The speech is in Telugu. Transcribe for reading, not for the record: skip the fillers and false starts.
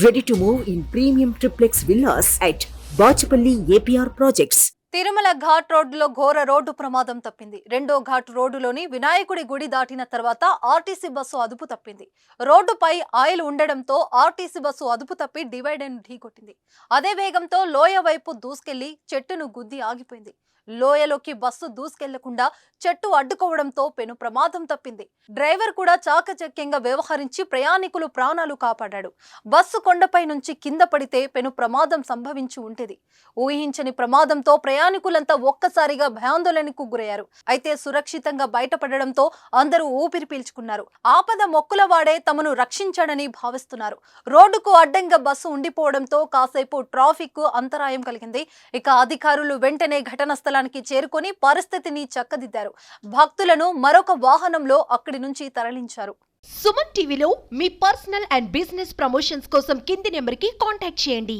Ready to move in premium triplex villas at Bachapalli APR Projects. Tirumala ghat రోడ్డులో ఘోర రోడ్డు ప్రమాదం తప్పింది. రెండో ఘాట్ రోడ్డులోని వినాయకుడి గుడి దాటిన తర్వాత ఆర్టీసీ బస్సు అదుపు తప్పింది. రోడ్డుపై ఆయిల్ ఉండడంతో ఆర్టీసీ బస్సు అదుపు తప్పి డివైడర్ను ఢీకొట్టింది. అదే వేగంతో లోయ వైపు దూసుకెళ్లి చెట్టును గుద్ది ఆగిపోయింది. లోయలోకి బస్సు దూసుకెళ్లకుండా చెట్టు అడ్డుకోవడంతో పెను ప్రమాదం తప్పింది. డ్రైవర్ కూడా చాకచక్యంగా వ్యవహరించి ప్రయాణికులు ప్రాణాలు కాపాడాడు. బస్సు కొండపై నుంచి కింద పడితే పెను ప్రమాదం సంభవించి ఉండేది. ఊహించని ప్రమాదంతో ప్రయాణికులంతా ఒక్కసారిగా భయాందోళనకు గురయ్యారు. అయితే సురక్షితంగా బయటపడడంతో అందరూ ఊపిరి పీల్చుకున్నారు. ఆపద మొక్కుల వాడే తమను రక్షించాడని భావిస్తున్నారు. రోడ్డుకు అడ్డంగా బస్సు ఉండిపోవడంతో కాసేపు ట్రాఫిక్ అంతరాయం కలిగింది. ఇక అధికారులు వెంటనే ఘటనా స్థలానికి చేరుకొని పరిస్థితిని చక్కదిద్దారు. భక్తులను మరొక వాహనంలో అక్కడి నుంచి తరలించారు. సుమన్ టీవీలో మీ పర్సనల్ అండ్ బిజినెస్ ప్రమోషన్స్ కోసం కింది నెంబర్కి కాంటాక్ట్ చేయండి.